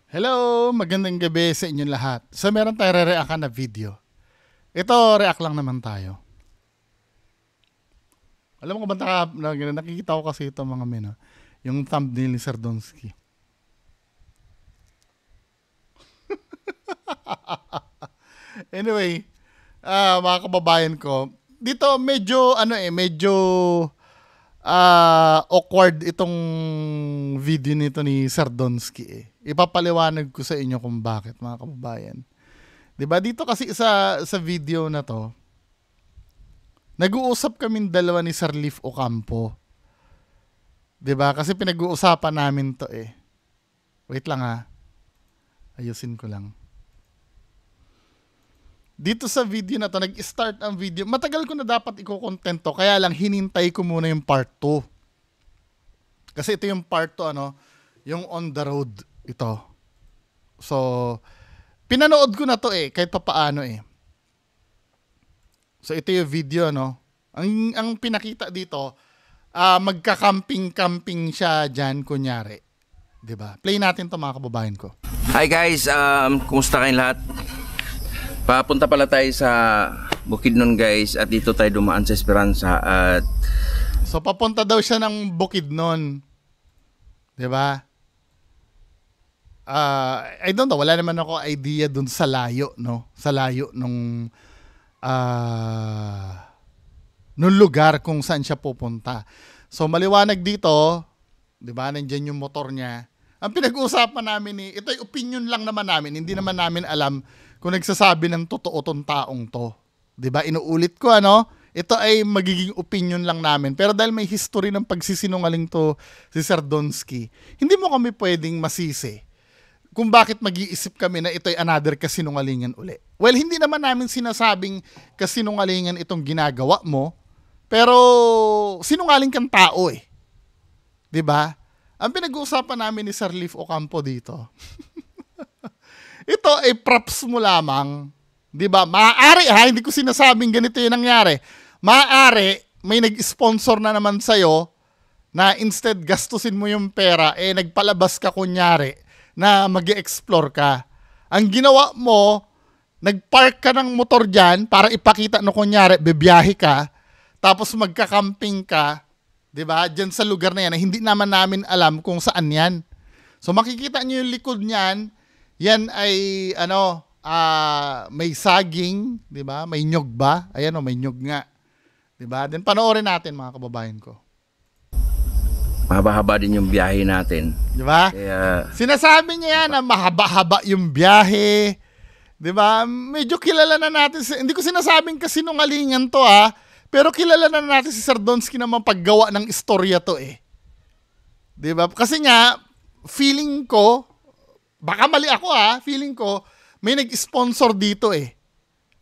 Hello, magandang gabi sa inyong lahat. So meron tayo re-react na video. Ito, react lang naman tayo. Alam mo ba, nakikita ko kasi ito mga men, yung thumbnail ni Sardonsky. Anyway, mga kababayan ko, dito medyo awkward itong video nito ni Sardonsky. Ipapaliwanag ko sa inyo kung bakit, mga kababayan. 'Di ba dito kasi sa video na to, nag-uusap kaming dalawa ni Sirleaf Ocampo. 'Di ba? Kasi pinag-uusapan namin to eh. Wait lang ha. Ayusin ko lang. Dito sa video na to, nag-start ang video. Matagal ko na dapat i-content to, kaya lang hinintay ko muna yung part 2. Kasi ito yung part 2, yung on the road ito. So, pinanood ko na to eh, kahit papaano eh. So, ito yung video, Ang pinakita dito, magka-camping-camping siya dyan, kunyari. 'Di ba? Play natin to, mga kababayan ko. Hi guys, kumusta kayong lahat? Papunta pala tayo sa Bukidnon guys, at dito tayo dumaan sa Esperanza at so papunta daw siya ng Bukidnon. 'Di ba? I don't know, wala naman ako idea dun sa layo, Sa layo nung lugar kung saan siya pupunta. So maliwanag dito, 'di ba? Nandiyan yung motor niya. Ang pinag-uusapan namin ito ay opinion lang naman namin, hindi naman namin alam kung nagsasabi ng totoo tong taong to. 'Di ba? Inuulit ko ito ay magiging opinion lang namin. Pero dahil may history ng pagsisinungaling to si Sardonsky, hindi mo kami pwedeng masisi kung bakit mag-iisip kami na ito ay another kasinungalingan uli. Well, hindi naman namin sinasabing kasinungalingan itong ginagawa mo, pero sinungaling kang tao eh. 'Di ba? Ang pinag-uusapan namin ni Sirleaf Ocampo dito, ito ay props mo lamang. 'Di ba? Maaari hindi ko sinasabing ganito 'yung nangyari. Maaari may nag-sponsor na naman sa'yo na instead gastusin mo yung pera, nagpalabas ka kunyari na mag-explore ka. Ang ginawa mo, nagpark ka ng motor dyan para ipakita no kunyari, bibiyahe ka, tapos magka-camping ka, 'di ba? Diyan sa lugar na yan, na hindi naman namin alam kung saan yan. So makikita niyo yung likod niyan, yan ay may saging, 'di ba? May nyog ba? Ayan may nyog nga. 'Di ba? Then panoorin natin, mga kababayan ko. mahaba-haba din yung biyahe natin. 'Di ba? Kaya sinasabi niya yan na mahaba-haba yung biyahe. 'Di ba? Medyo kilala na natin hindi ko sinasabing kasinungalingan to pero kilala na natin si Sardonsky na mapaggawa ng istorya to eh. 'Di ba? Kasi nga feeling ko, baka mali ako feeling ko may nag-sponsor dito eh,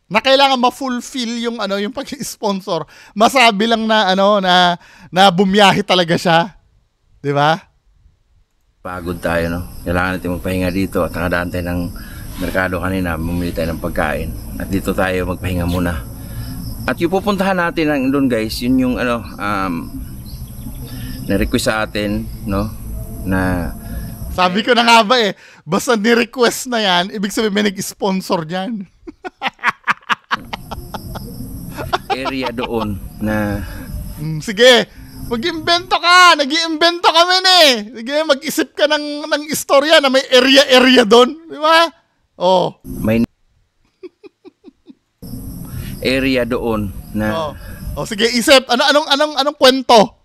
na kailangan ma-fulfill yung yung pag-sponsor. Masabi lang na na bumiyahe talaga siya. 'Di ba? pagod tayo, kailangan natin magpahinga dito at nakadaan tayo ng merkado kanina, bumili tayo ng pagkain at dito tayo magpahinga muna. At yung pupuntahan natin ng doon guys, yun yung na-request sa atin, na sabi ko na nga ba basta ni-request na yan, ibig sabihin may nag-sponsor dyan. area doon na sige, mag-imbento ka, nag-iimbento kami sige, mag-isip ka ng istorya na may area doon, di ba? may area doon na sige, isip, anong kwento?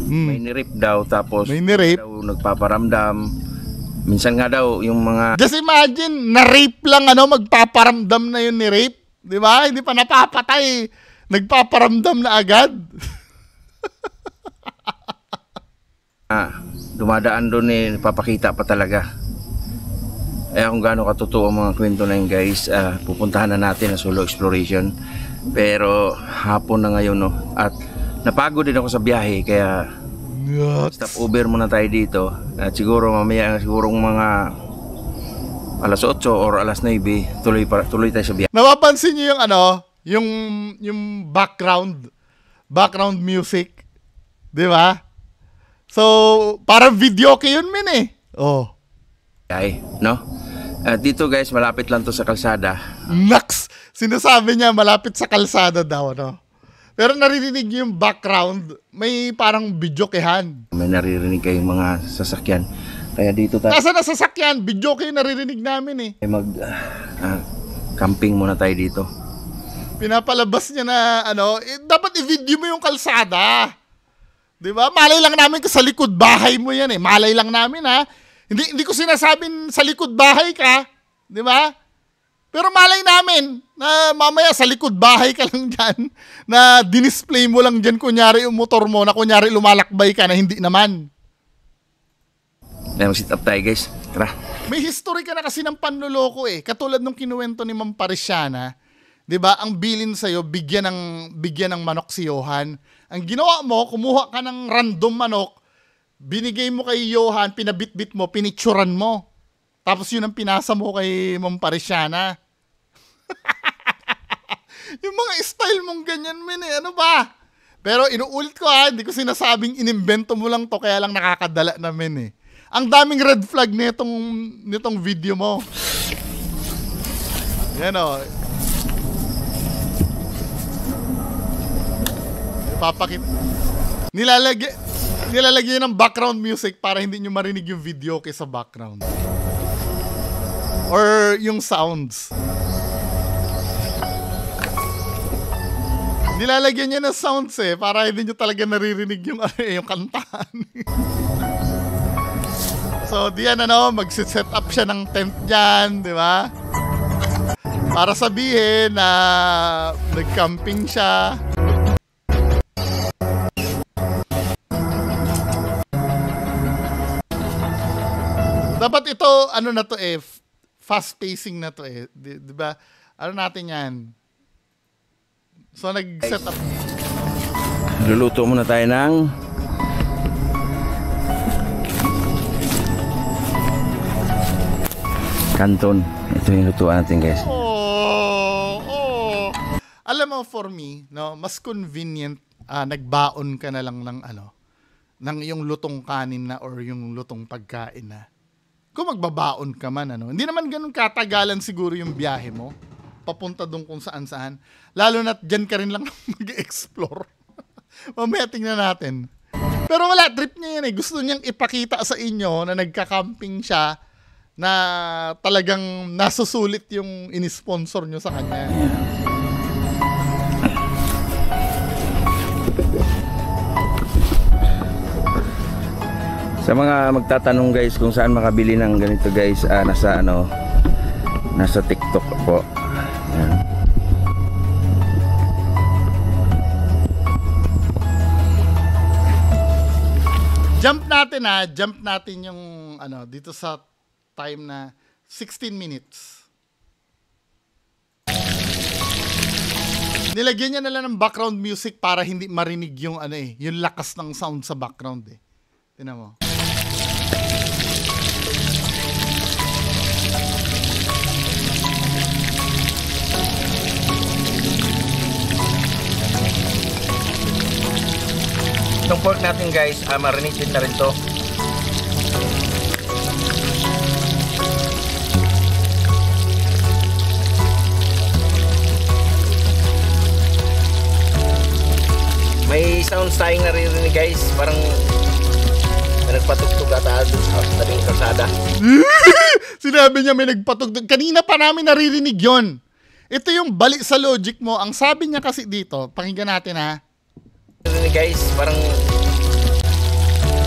may nirip daw, tapos may nirip daw nagpaparamdam. Minsan nga daw yung mga just imagine, na-rape lang magpaparamdam na yun ni rape, di ba? Hindi pa napapatay, nagpaparamdam na agad. dumadaan doon papakita pa talaga. Kung gaano katotoo ang mga kwento na yun guys, pupuntahan na natin ang solo exploration. Pero hapon na ngayon at napagod din ako sa biyahe, kaya stop over muna tayo dito. At siguro mamaya, siguro mga alas 8 or alas 9, tuloy tayo sa biyahe. Napapansin niyo yung background music, 'di ba? So, parang video kay yun, men eh. biyahe, no? At dito guys, malapit lang to sa kalsada. Naks! Sinasabi niya malapit sa kalsada daw, no? Pero naririnig niyo yung background, may parang bidyokehan. May naririnig kayong mga sasakyan. Kaya dito tayo Nasa na sasakyan, bidyoke yung naririnig namin eh. camping muna tayo dito. Pinapalabas niya na dapat i-video mo yung kalsada. 'Di ba? Malay lang namin kung sa likod bahay mo yan eh. Malay lang namin ha. Hindi ko sinasabing sa likod bahay ka, 'di ba? Pero malay namin na mamaya sa likod bahay ka lang diyan na dinisplay mo lang diyan kunyari yung motor mo na kunyari lumalakbay ka na hindi naman. Mag-sit up tayo guys. Tara. May history ka na kasi ng panloloko eh. Katulad nung kinuwento ni Ma'am Parisiana, 'di ba? Ang bilin sa iyo bigyan ng manok si Johan. Ang ginawa mo, kumuha ka ng random manok, binigay mo kay Johan, pinabitbit mo, pinicturan mo. Tapos yun ang pinasa mo kay Ma'am Parisiana. Yung mga style mong ganyan, men eh. Ano ba? Pero inuulit ko ha, hindi ko sinasabing inimbento mo lang to, kaya lang nakakadala namin eh. Ang daming red flag nitong video mo. Yan o. Papakit. Nilalagyan ng background music para hindi nyo marinig yung video sa background. Or yung sounds. Nilalagyan niya ng sounds eh para hindi nyo talaga naririnig yung kantahan. So, diyan mag-set up siya ng tent dyan, di ba? Para sabihin na nag-camping siya. Dapat ito, na to eh, fast pacing na to eh. Di ba? Ano natin yan? So, nag-set up. Luluto muna tayo ng canton. Ito yung lutuan natin guys. Alam mo, for me, no, mas convenient nagbaon ka na lang ng ng yung lutong kanin na or yung lutong pagkain na. Kung magbabaon ka man, hindi naman ganun katagalan siguro yung biyahe mo. Papunta doon kung saan-saan. Lalo na't dyan ka rin lang mag-explore. Mamaya tingnan natin. Pero wala, trip niya yan eh. Gusto niyang ipakita sa inyo na nagka-camping siya na talagang nasusulit yung inisponsor nyo sa kanya. Sa mga magtatanong guys kung saan makabili ng ganito guys, nasa TikTok po. Yan. Jump natin yung dito sa time na 16 minutes. Nilagyan niya na lang ng background music para hindi marinig yung yung lakas ng sound sa background eh. Tingnan mo. Itong pork natin guys, marinate na rin to. May sounds tayong naririnig guys, parang may nagpatugtog ata doon sa tabing kalsada. Sinabi niya may nagpatugtog. Kanina pa namin naririnig yon. Ito yung balik sa logic mo. Ang sabi niya kasi dito, pakinggan natin ha. Guys, parang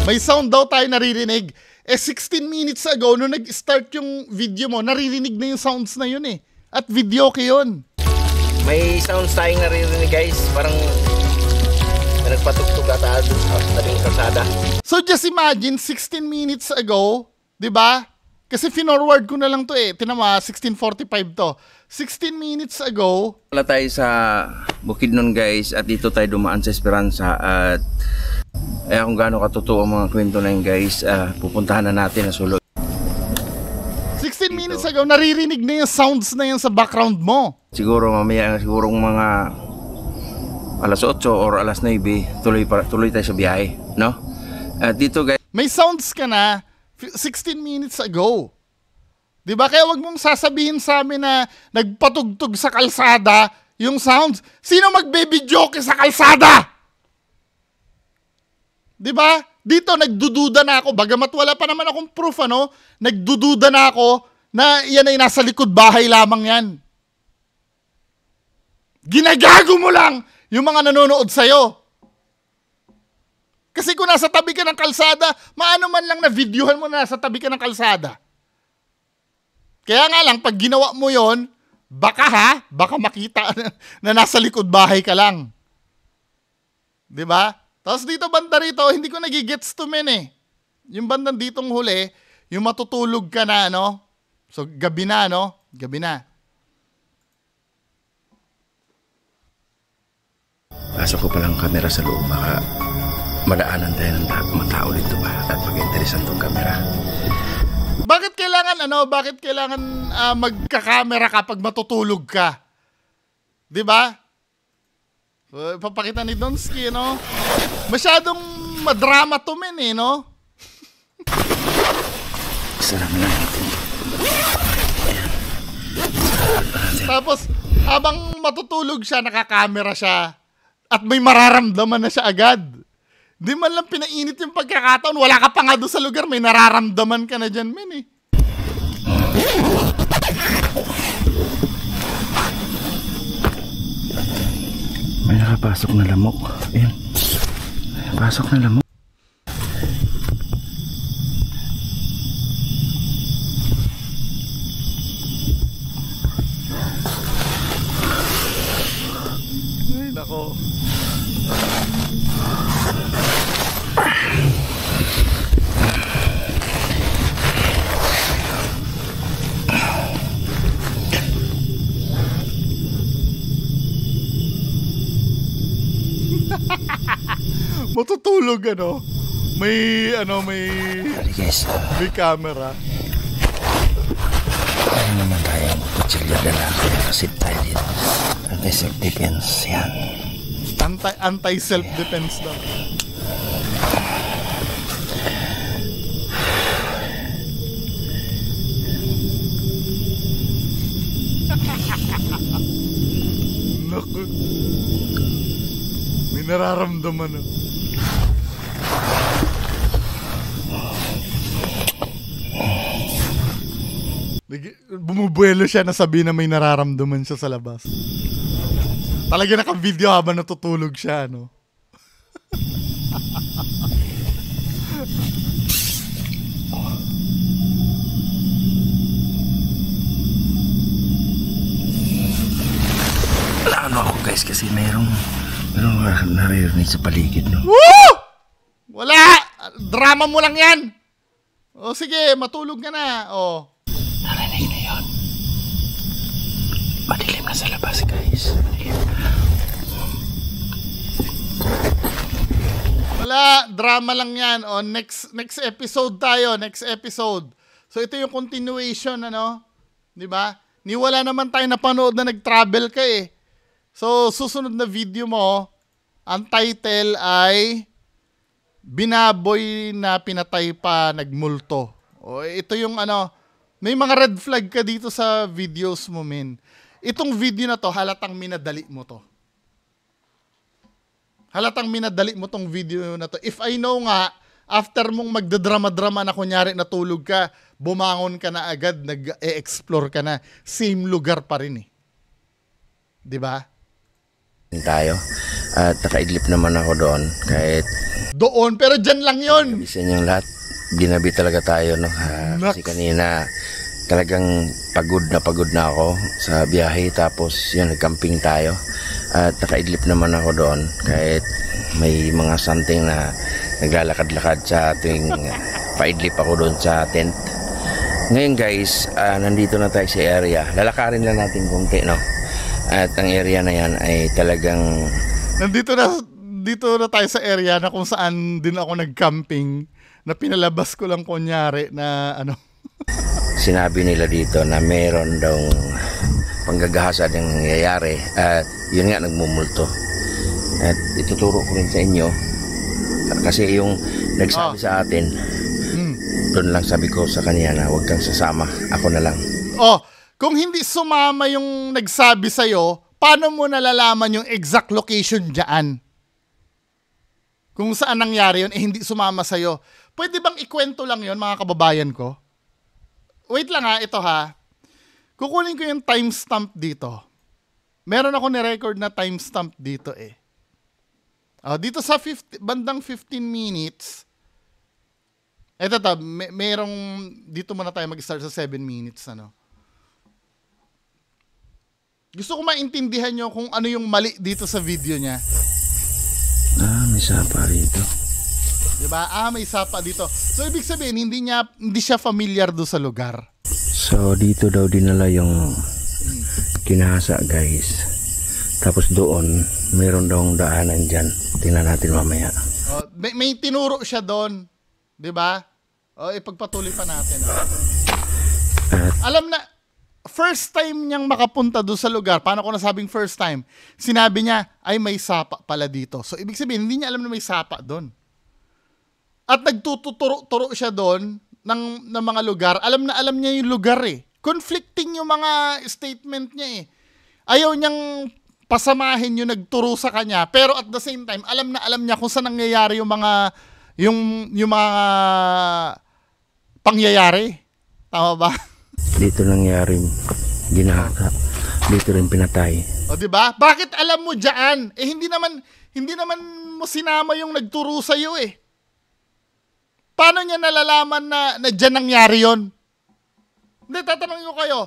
may sound daw tayo naririnig. 16 minutes ago, nung nag-start yung video mo, naririnig na yung sounds na yun eh. At video ko yun. May sounds tayong naririnig guys, parang may nagpatugtog ata doon sa tabing kalsada. So just imagine, 16 minutes ago, di ba? Kasi finorward ko na lang to eh. Tinama, 16:45 to. 16 minutes ago. Wala tayo sa Bukidnon guys at dito tayo dumaan sa Esperanza at kung gaano katotoo ang mga kwento na yun guys, pupuntahan na natin na Sulo. 16 minutes ago, naririnig na yung sounds na yan sa background mo. Siguro mamaya, siguro mga alas 8 or alas 9, tuloy tayo sa biyahe, no? At dito guys, may sounds ka na 16 minutes ago. Di ba? Kaya wag mong sasabihin sa amin na nagpatugtog sa kalsada yung sounds. Sino magbe-videoke sa kalsada? Di ba? Dito nagdududa na ako. Bagamat wala pa naman akong proof, ano? Nagdududa na ako na yan ay nasa likod bahay lamang yan. Ginagago mo lang yung mga nanonood sa'yo. Kasi kung nasa tabi ka ng kalsada, maano man lang na videohan mo na nasa tabi ka ng kalsada. Kaya nga lang, pag ginawa mo yon, baka makita na nasa likod bahay ka lang. Diba? Tapos dito banda rito, hindi ko nagigets to men eh. Yung bandang ditong huli, yung matutulog ka na, no? So, gabi na, no? Gabi na. Pasok ko palang kamera sa loob, baka madaanan tayo ng mga tao dito ba at pag-interesan tong kamera. Bakit kailangan magka-camera kapag matutulog ka? 'Di ba? So, papakita ni Donsky, no? Masyadong madrama to men eh, no? Sarap na natin. Tapos, habang matutulog siya, nakakamera siya, at may mararamdaman na siya agad. Di man lang pinainit yung pagkakataon. Wala ka pa nga doon sa lugar. May nararamdaman ka na dyan, men eh. May nakapasok na lamok. Ayan. Pasok na lamok. Ay, nako. Matutulog may Sorry guys. may camera. Ano naman tayo magpatsilya na lang. Kasi tayo dito. Anti-self-defense. Yan. Anti-self-defense daw. Naku. May nararamdaman na. Bumubuelo siya na sabi na may nararamdaman siya sa labas. Talaga naka-video habang natutulog siya, no? Ano ako guys kasi merong naririnig sa paligid, no? Woo! Wala! Drama mo lang yan! O sige, matulog ka na. O. Narinig na yun. Madilim na sa labas, guys. Wala, drama lang yan. O, next episode tayo, next episode. So, ito yung continuation, ano? Diba? Wala naman tayo napanood na nag-travel ka eh. So, susunod na video mo, ang title ay Binaboy na pinatay pa nagmulto. O, ito yung may mga red flag ka dito sa videos mo, men. Itong video na to, halatang minadali mo to. Halatang minadali mo tong video na to. If I know nga, after mong magdadrama-drama na kunyari natulog ka, bumangon ka na agad, nag-e-explore ka na, same lugar pa rin eh. Diba? Tayo. At nakaidlip naman ako doon kahit doon, pero dyan lang yun. Bisa niyang lahat. Ginabi talaga tayo, no? Kasi kanina talagang pagod na ako sa biyahe. Tapos yun, nagcamping tayo. At nakaidlip naman ako doon kahit may mga something na naglalakad-lakad sa ating paidlip ako doon sa tent. Ngayon guys, nandito na tayo sa area. Lalakarin lang natin konti, no? At ang area na yan ay talagang dito na tayo sa area na kung saan din ako nag-camping, na pinalabas ko lang kunyari na sinabi nila dito na meron daw panggagahasa ng nangyayari at yun nga nagmumulto. At ituturo ko rin sa inyo kasi yung nagsabi sa atin doon lang sabi ko sa kanya na huwag kang sasama, ako na lang. Oh, kung hindi sumama yung nagsabi sa'yo, paano mo nalalaman yung exact location dyan? Kung saan nangyari yun, hindi sumama sa'yo. Pwede bang ikwento lang yun, mga kababayan ko? Wait lang ha, ito ha. Kukunin ko yung timestamp dito. Meron ako ni-record na timestamp dito eh. Dito sa bandang 15 minutes, eto merong, dito muna tayo mag-start sa 7 minutes. Gusto ko maintindihan nyo kung ano yung mali dito sa video niya. May sapa rito. Diba? May sapa dito. So, ibig sabihin, hindi siya familiar do sa lugar. So, dito daw dinala yung kinahasa, guys. Tapos doon, meron daw daanan dyan. Tingnan natin mamaya. May tinuro siya doon. Diba? Ipagpatuloy pa natin. Alam na, first time niyang makapunta doon sa lugar. Paano ko nasabing first time? Sinabi niya, ay may sapa pala dito. So, ibig sabihin, hindi niya alam na may sapa doon. At nagtuturo siya doon ng mga lugar. Alam na alam niya yung lugar eh. Conflicting yung mga statement niya eh. Ayaw niyang pasamahin yung nagturo sa kanya. Pero at the same time, alam na alam niya kung saan nangyayari yung mga pangyayari. Tama ba? Dito nangyari ginahasa. Dito rin pinatay. O di ba? Bakit alam mo diyan? Hindi naman mo sinama yung nagturo sa iyo eh. Paano niya nalalaman na diyan nangyari yon? Hindi, tatanungin ko kayo.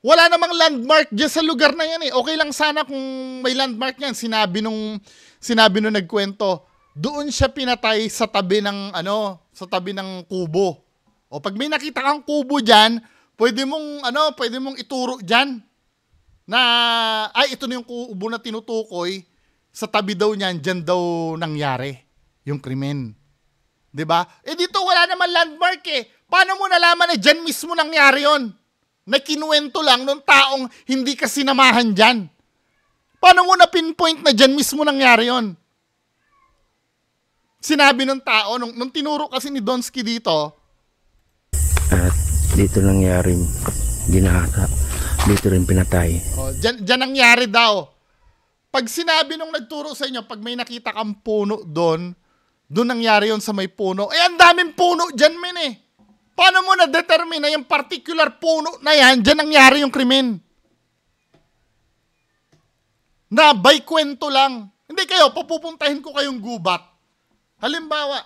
Wala namang landmark diyan sa lugar na yan eh. Okay lang sana kung may landmark niyan. Sinabi nung nagkwento, doon siya pinatay sa tabi ng kubo. O pag may nakita kang kubo diyan, pwede mong ituro diyan na ito na yung kubo na tinutukoy, sa tabi daw niyan, diyan daw nangyari yung krimen. 'Di ba? Dito wala naman landmark eh. Paano mo nalaman na diyan mismo nangyari 'yon? Na kinuwento lang nung taong hindi ka sinamahan diyan. Paano mo na pinpoint na diyan mismo nangyari 'yon? Sinabi ng tao nung tinuro kasi ni Donsky dito. At dito nangyari ginahasa. Dito rin pinatay. Diyan nangyari daw. Pag sinabi nung nagturo sa inyo, pag may nakita kang puno doon nangyari yon sa may puno. Ang daming puno dyan, men eh. Paano mo na-determine na yung particular puno na yan, dyan nangyari yung krimen? Na by kwento lang. Hindi kayo, papupuntahin ko kayong gubat. Halimbawa,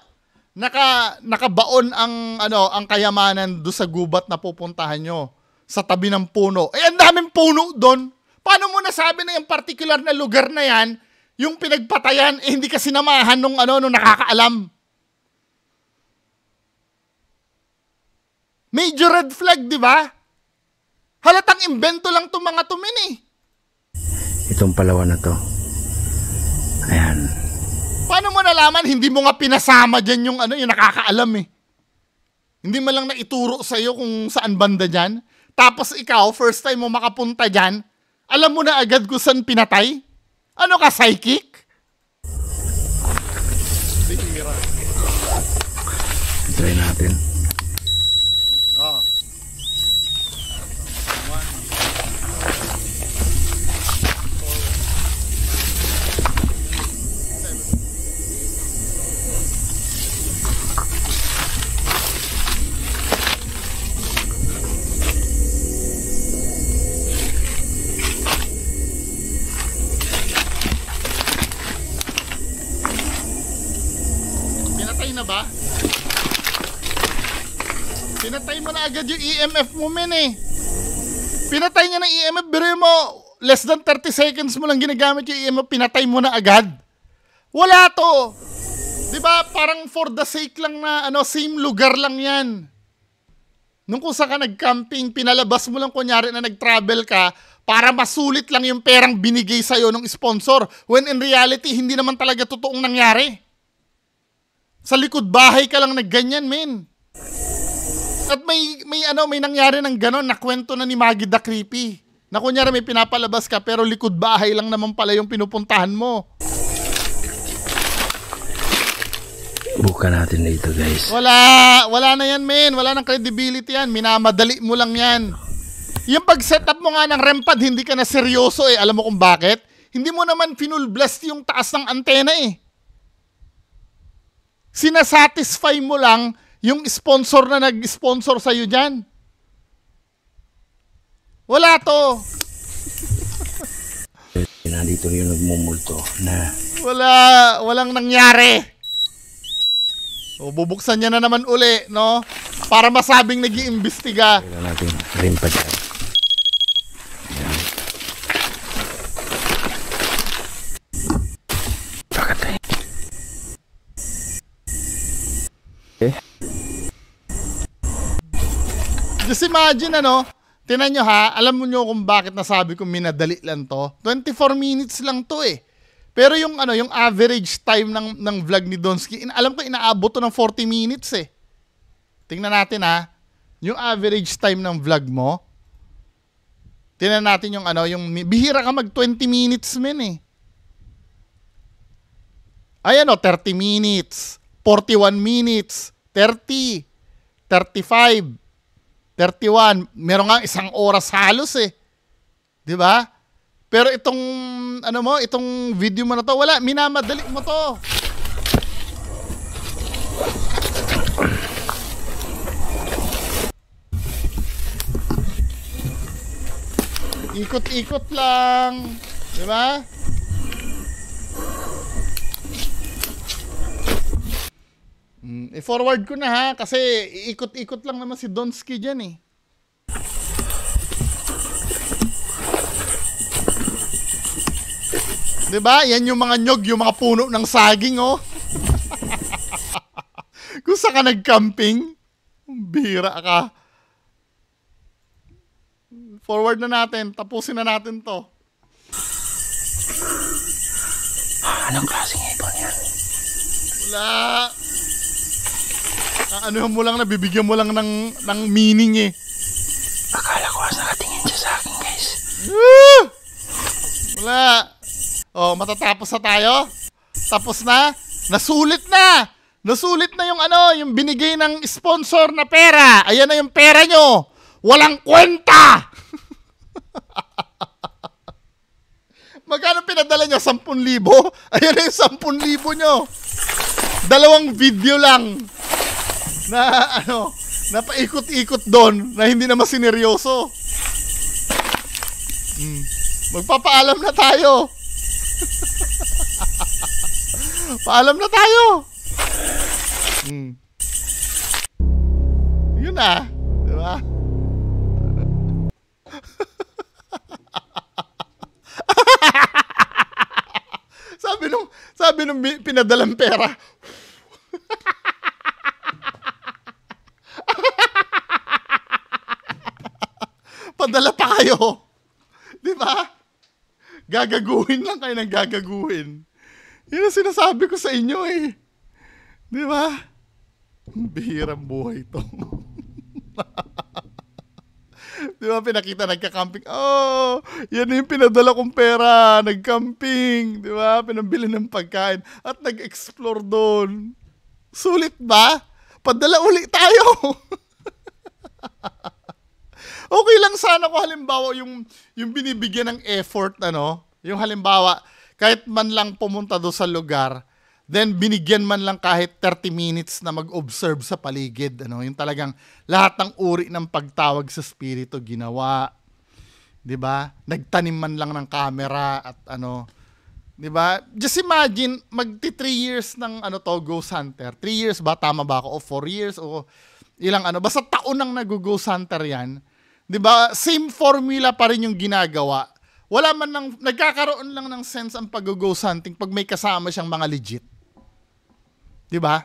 nakabaon ang kayamanan do sa gubat na pupuntahan nyo sa tabi ng puno. Ang daming puno doon. Paano mo nasabi na yung particular na lugar na yan, yung pinagpatayan, hindi ka sinamahan nung nakakaalam? Major red flag, di ba? Halatang imbento lang itong mga tumin eh. Itong palawan na to. Ayan. Paano mo nalaman? Hindi mo nga pinasama dyan yung nakakaalam eh. Hindi mo lang naituro sa'yo kung saan banda dyan. Tapos ikaw, first time mo makapunta dyan, alam mo na agad kung saan pinatay? Ano ka, psychic? Try natin. Na ba? Pinatay mo na agad yung EMF mo, men eh. Pinatay niya ng EMF, biro mo, less than 30 seconds mo lang ginagamit yung EMF, pinatay mo na agad. Wala to. Diba, parang for the sake lang na, same lugar lang yan. Nung kung saan ka nag-camping, pinalabas mo lang kunyari na nag-travel ka, para masulit lang yung perang binigay sa'yo ng sponsor, when in reality, hindi naman talaga totoong nangyari. Sa likod bahay ka lang nagganyan, men. At may nangyari ng ganon na kwento na ni Maggie the Creepy. Na kunyari may pinapalabas ka pero likod bahay lang naman pala yung pinupuntahan mo. Buka natin dito, guys. Wala na yan, men. Wala nang credibility yan. Minamadali mo lang yan. Yung pag-setup mo nga ng REM pad, hindi ka na seryoso eh. Alam mo kung bakit? Hindi mo naman full blast yung taas ng antena eh. Sinasatisfy mo lang yung sponsor na nag-sponsor sa'yo dyan. Wala to. Nandito yung nagmumulto na... Walang nangyari. O, bubuksan niya na naman uli, no? Para masabing nag-iimbestiga. Kailan natin rin pa dyan. Bakit tayo? Just imagine, ano? Tinan nyo ha, alam mo nyo kung bakit nasabi kong minadali lang to? 24 minutes lang to eh. Pero yung yung average time ng vlog ni Donsky, alam ko inaabot to ng 40 minutes eh. Tingnan natin ha. Yung average time ng vlog mo. Tingnan natin yung yung bihira ka mag 20 minutes men eh. Ayan 30 minutes, 41 minutes, 30, 35, 31. Meron nga 1 oras halos eh. 'Di ba? Pero itong itong video mo na to, wala, minamadali mo to. Ikot-ikot lang, 'di ba? I-forward ko na ha kasi iikot-ikot lang naman si Donsky diyan eh. Diba? Yan yung mga nyog, yung mga puno ng saging, oh. Kung saan ka nag-camping, bira ka. Forward na natin. Tapusin na natin to. Anong klaseng ibon yan? Wala. Ano mo lang, nabibigyan mo lang ng meaning, eh. Akala ko nakatingin siya sa akin, guys. Wala. Oh, matatapos na tayo? Tapos na? Nasulit na! Nasulit na yung yung binigay ng sponsor na pera. Ayan na yung pera nyo. Walang kwenta! Magkano pinadala nyo? 10,000? Ayan na yung 10,000 nyo. 2 video lang na na paikot-ikot doon na hindi naman sineryoso. Magpapaalam na tayo. Paalam na tayo. Yun na, di ba? sabi nung pinadalang pera. Padala pa kayo. Di ba? Gagaguhin lang kayo ng gagaguhin. Yun ang sinasabi ko sa inyo eh. Di ba? Bihirang buhay to. Di ba pinakita nagka-camping? Oh, yan yung pinadala kong pera. Nag-camping. Di ba? Pinambili ng pagkain. At nag-explore doon. Sulit ba? Padala uli tayo. Okay lang sana kung halimbawa yung binibigyan ng effort, yung halimbawa, kahit man lang pumunta doon sa lugar, then binigyan man lang kahit 30 minutes na mag-observe sa paligid, yung talagang lahat ng uri ng pagtawag sa spirito ginawa. 'Di ba? Nagtanim man lang ng camera at 'di ba? Just imagine magti 3 years ng Ghost Hunter. 3 years ba tama ba ako o 4 years o ilang basta taon nang nag-Ghost Hunter 'yan. 'Di ba? Same formula pa rin yung ginagawa. Wala man lang, nagkakaroon lang ng sense ang pag-ghost hunting pag may kasama siyang mga legit. 'Di ba?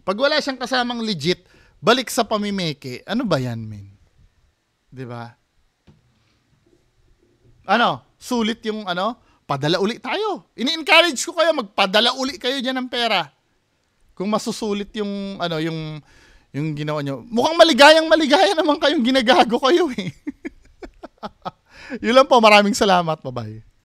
Pag wala siyang kasamang legit, balik sa pamimeke. Ano ba 'yan, men? 'Di ba? Sulit yung padala uli tayo. Ini-encourage ko kayo magpadala uli kayo diyan ng pera. Kung masusulit yung yung ginawa nyo. Mukhang maligaya naman kayong ginagago kayo eh. Yun lang po, maraming salamat. Bye-bye.